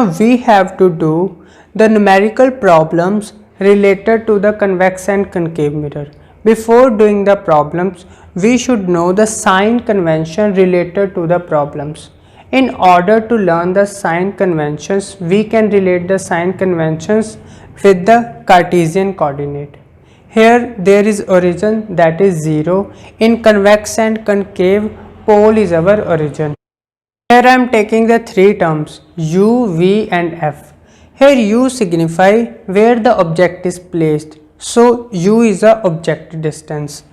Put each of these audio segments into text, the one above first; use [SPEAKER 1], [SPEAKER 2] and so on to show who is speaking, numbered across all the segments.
[SPEAKER 1] Now we have to do the numerical problems related to the convex and concave mirror. Before doing the problems, we should know the sign convention related to the problems. In order to learn the sign conventions, we can relate the sign conventions with the Cartesian coordinate. Here there is origin, that is 0. In convex and concave, pole is our origin. Here I am taking the three terms u, v and f. Here u signify where the object is placed. So u is the object distance.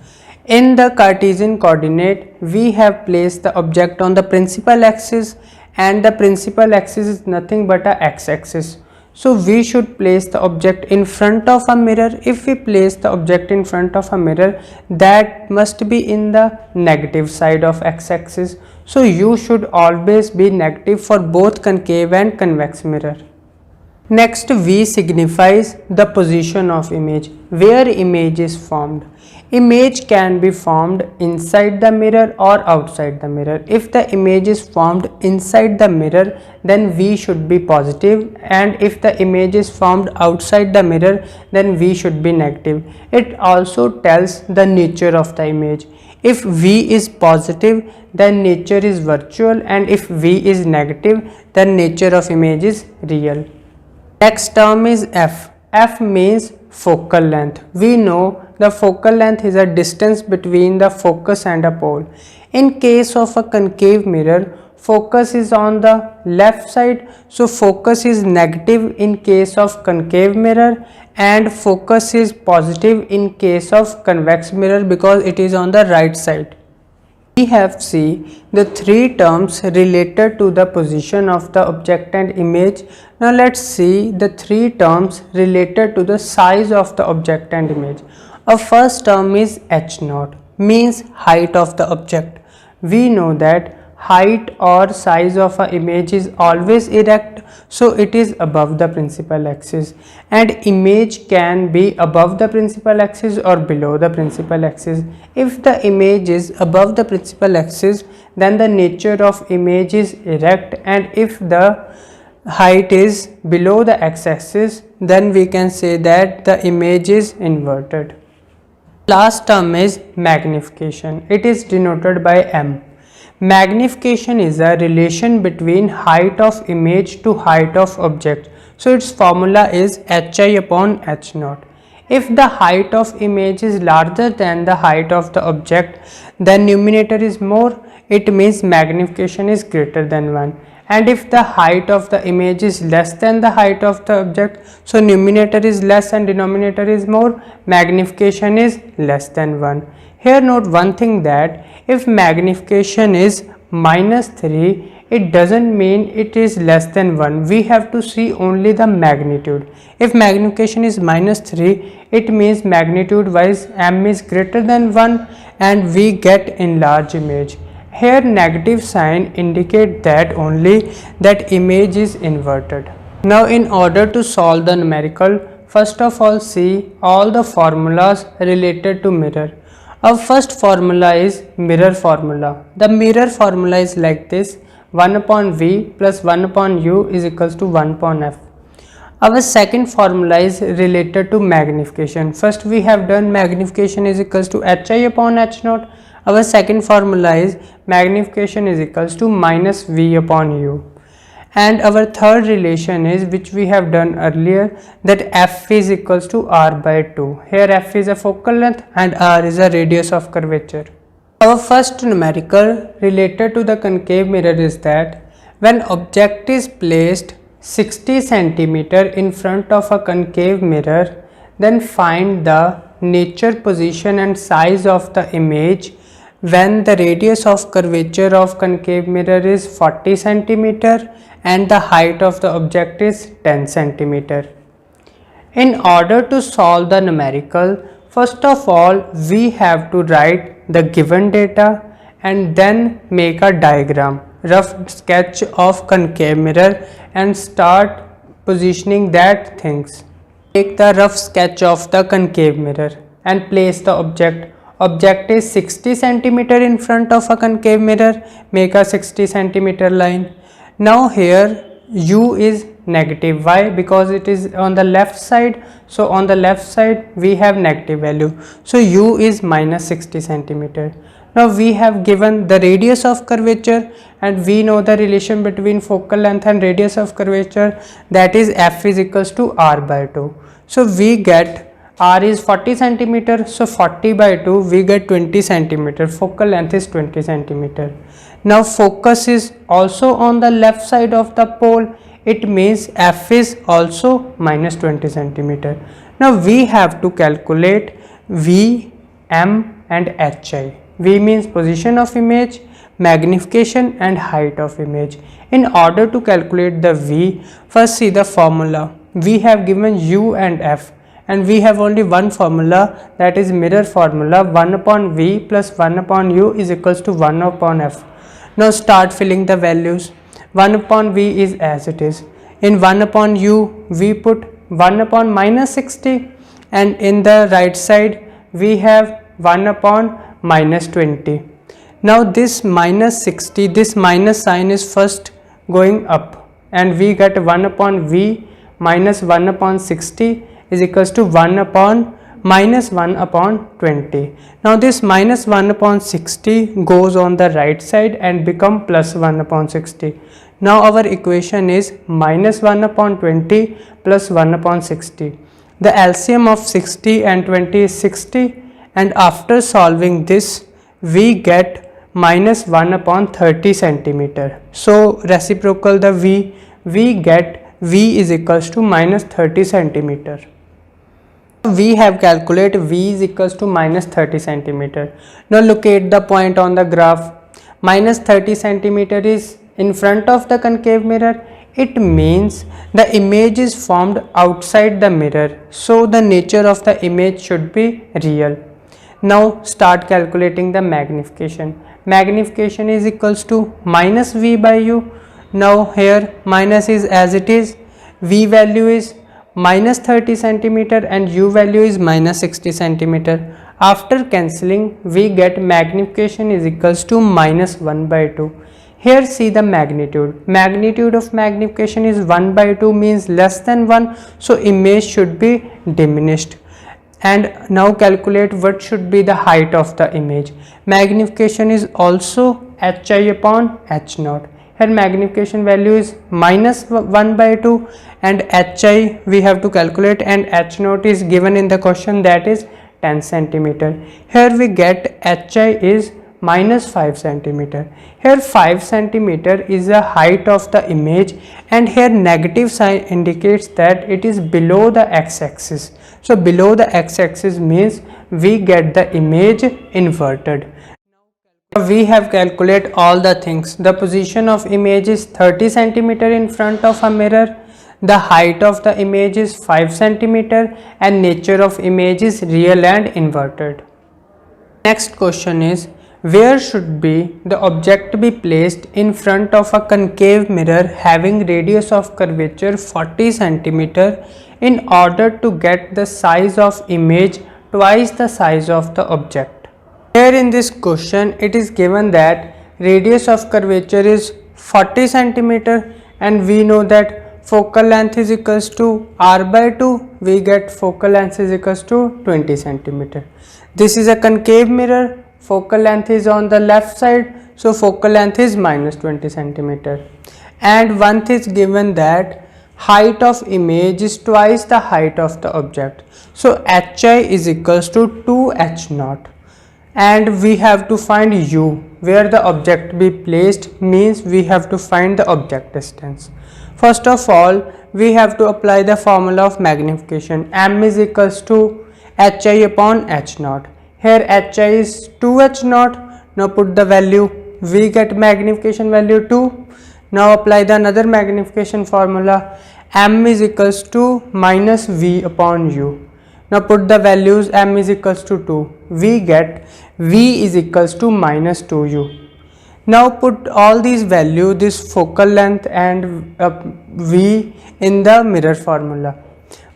[SPEAKER 1] In the Cartesian coordinate, we have placed the object on the principal axis, and the principal axis is nothing but a x-axis. So we should place the object in front of a mirror. If we place the object in front of a mirror, that must be in the negative side of x-axis. So u should always be negative for both concave and convex mirror. Next, v signifies the position of image, where image is formed. Image can be formed inside the mirror or outside the mirror. If the image is formed inside the mirror, then v should be positive, and if the image is formed outside the mirror, then v should be negative. It also tells the nature of the image. If v is positive, then nature is virtual, and if v is negative, then nature of image is real. Next term is f. F means focal length. We know the focal length is a distance between the focus and a pole. In case of a concave mirror, focus is on the left side, so focus is negative in case of concave mirror, and focus is positive in case of convex mirror because it is on the right side. We have seen the three terms related to the position of the object and image. Now let's see the three terms related to the size of the object and image. Our first term is h naught, means height of the object. We know that height or size of an image is always erect, so it is above the principal axis, and image can be above the principal axis or below the principal axis. If the image is above the principal axis, then the nature of image is erect, and if the height is below the x-axis, then we can say that the image is inverted. Last term is magnification. It is denoted by m. Magnification is a relation between height of image to height of object. So its formula is hi upon h naught. If the height of image is larger than the height of the object, then numerator is more. It means magnification is greater than 1. And if the height of the image is less than the height of the object, so numerator is less and denominator is more, magnification is less than 1. Here note one thing, that if magnification is -3, it doesn't mean it is less than 1. We have to see only the magnitude. If magnification is -3, it means magnitude wise m is greater than 1 and we get enlarged image. Here negative sign indicate that only that image is inverted. Now in order to solve the numerical, first of all see all the formulas related to mirror. Our first formula is mirror formula. The mirror formula is like this: 1 upon v plus 1 upon u is equals to 1 upon f. Our second formula is related to magnification. First we have done magnification is equals to hi upon h naught. Our second formula is magnification is equals to minus v upon u. And our third relation is, which we have done earlier, that f is equals to r by 2. Here f is a focal length and r is a radius of curvature. Our first numerical related to the concave mirror is that when object is placed 60 centimeter in front of a concave mirror, then find the nature, position and size of the image when the radius of curvature of concave mirror is 40 centimeter and the height of the object is 10 centimeter. In order to solve the numerical, first of all we have to write the given data and then make a diagram, rough sketch of concave mirror, and start positioning that things. Take the rough sketch of the concave mirror and place the object. Object is 60 centimeter in front of a concave mirror. Make a 60 centimeter line. Now here u is negative. Why? Because it is on the left side. So on the left side we have negative value. So u is minus 60 centimeter. Now we have given the radius of curvature, and we know the relation between focal length and radius of curvature, that is f is equals to r by 2. So we get r is 40 centimeter, so 40 by 2 we get 20 centimeter. Focal length is 20 centimeter. Now focus is also on the left side of the pole, it means f is also minus 20 centimeter. Now we have to calculate v, m and hi. V means position of image, magnification and height of image. In order to calculate the v, first see the formula. We have given u and f, and we have only one formula, that is mirror formula. 1 upon v plus 1 upon u is equals to 1 upon f. Now start filling the values. 1 upon v is as it is. In 1 upon u we put 1 upon minus 60, and in the right side we have 1 upon minus 20. Now this minus 60, this minus sign is first going up, and we get 1 upon v minus 1 upon 60 is equals to 1 upon minus 1 upon 20. Now this minus 1 upon 60 goes on the right side and become plus 1 upon 60. Now our equation is minus 1 upon 20 plus 1 upon 60. The LCM of 60 and 20 is 60, and after solving this we get minus 1 upon 30 centimeter. So reciprocal the v, we get v is equals to minus 30 centimeter. We have calculated v is equals to minus 30 centimeter. Now locate the point on the graph. Minus 30 centimeter is in front of the concave mirror. It means the image is formed outside the mirror, so the nature of the image should be real. Now start calculating the magnification. Magnification is equals to minus v by u. Now here minus is as it is, v value is minus 30 centimeter and u value is minus 60 centimeter. After cancelling we get magnification is equals to minus 1 by 2. Here see the magnitude. Magnitude of magnification is 1 by 2, means less than 1, so image should be diminished. And now calculate what should be the height of the image. Magnification is also hi upon h naught. Here magnification value is minus 1 by 2 and hi we have to calculate, and h naught is given in the question, that is 10 centimeter. Here we get hi is minus 5 centimeter. Here 5 centimeter is the height of the image, and here negative sign indicates that it is below the x-axis. So below the x-axis means we get the image inverted. We have calculated all the things. The position of image is 30 centimeter in front of a mirror. The height of the image is 5 centimeter and nature of image is real and inverted. Next question is, where should be the object be placed in front of a concave mirror having radius of curvature 40 centimeter in order to get the size of image twice the size of the object? Here in this question it is given that radius of curvature is 40 centimeter and we know that focal length is equals to r by 2, we get focal length is equals to 20 centimeter. This is a concave mirror. Focal length is on the left side, so focal length is minus 20 centimeter. And one thing is given that height of image is twice the height of the object. So hi is equals to 2h naught. And we have to find u, where the object be placed, means we have to find the object distance. First of all, we have to apply the formula of magnification. M is equals to hi upon h naught. Here hi is 2h naught. Now put the value, we get magnification value 2. Now apply the another magnification formula. M is equals to minus v upon u. Now put the values, m is equals to 2. We get v is equals to minus 2u. Now put all these values, this focal length and v in the mirror formula.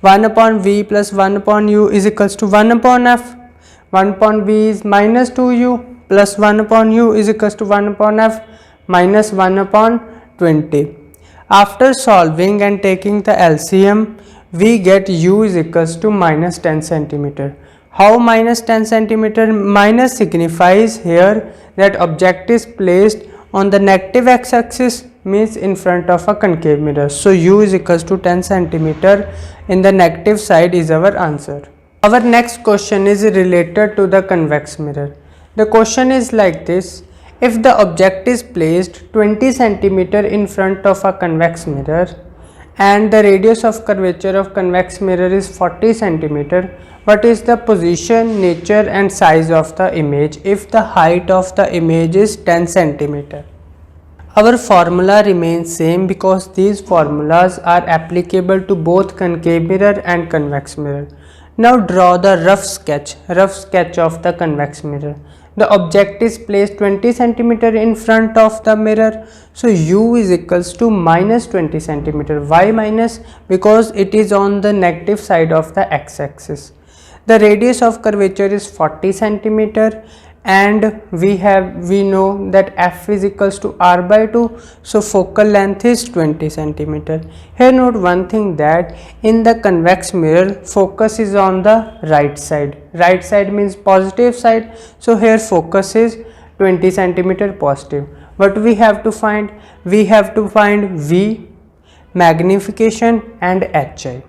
[SPEAKER 1] 1 upon v plus 1 upon u is equals to 1 upon f. 1 upon v is minus 2u plus 1 upon u is equals to 1 upon f minus 1 upon 20. After solving and taking the LCM, we get u is equals to minus 10 centimeter. How minus 10 centimeter? Minus signifies here that object is placed on the negative x-axis, means in front of a concave mirror. So u is equals to 10 centimeter in the negative side is our answer. Our next question is related to the convex mirror. The question is like this: if the object is placed 20 centimeter in front of a convex mirror and the radius of curvature of convex mirror is 40 centimeter, what is the position, nature and size of the image if the height of the image is 10 centimeter? Our formula remains same because these formulas are applicable to both concave mirror and convex mirror. Now draw the rough sketch of the convex mirror. The object is placed 20 centimeter in front of the mirror. So u is equals to minus 20 centimeter. Why minus? Because it is on the negative side of the x-axis. The radius of curvature is 40 centimeter and we know that f is equals to r by 2, so focal length is 20 centimeter. Here note one thing, that in the convex mirror focus is on the right side means positive side, so here focus is 20 centimeter positive. What we have to find? We have to find v, magnification and hi.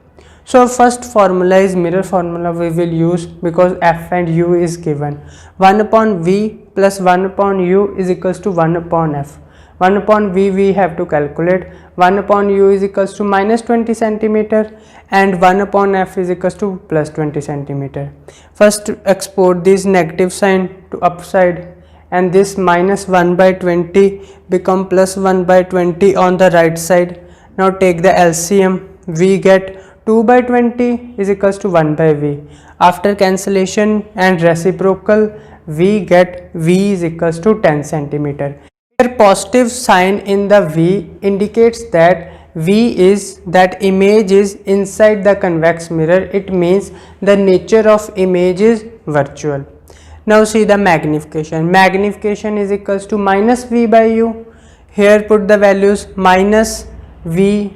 [SPEAKER 1] So first formula is mirror formula we will use, because f and u is given. 1 upon v plus 1 upon u is equals to 1 upon f. 1 upon v we have to calculate. 1 upon u is equals to minus 20 centimeter and 1 upon f is equals to plus 20 centimeter. First export this negative sign to upside and this minus 1 by 20 become plus 1 by 20 on the right side. Now take the LCM, we get 2 by 20 is equals to 1 by v. After cancellation and reciprocal, we get v is equals to 10 centimeter. Here positive sign in the v indicates that v is that image is inside the convex mirror. It means the nature of image is virtual. Now see the magnification. Magnification is equals to minus v by u. Here put the values minus v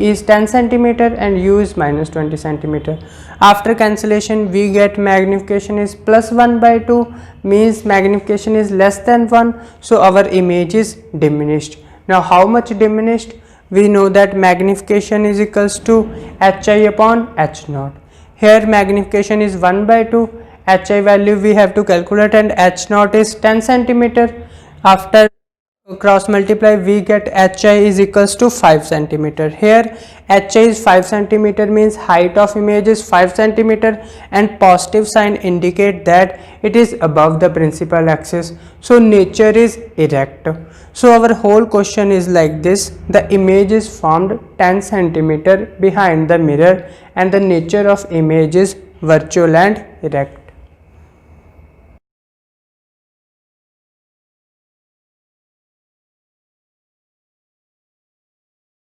[SPEAKER 1] is 10 centimeter and u is minus 20 centimeter. After cancellation we get magnification is plus 1 by 2, means magnification is less than 1, so our image is diminished. Now how much diminished? We know that magnification is equals to hi upon h naught. Here magnification is 1 by 2, hi value we have to calculate and h naught is 10 centimeter. After cross multiply we get hi is equals to 5 centimeter. Here hi is 5 centimeter means height of image is 5 centimeter and positive sign indicate that it is above the principal axis, so nature is erect. So our whole question is like this: the image is formed 10 centimeter behind the mirror and the nature of image is virtual and erect.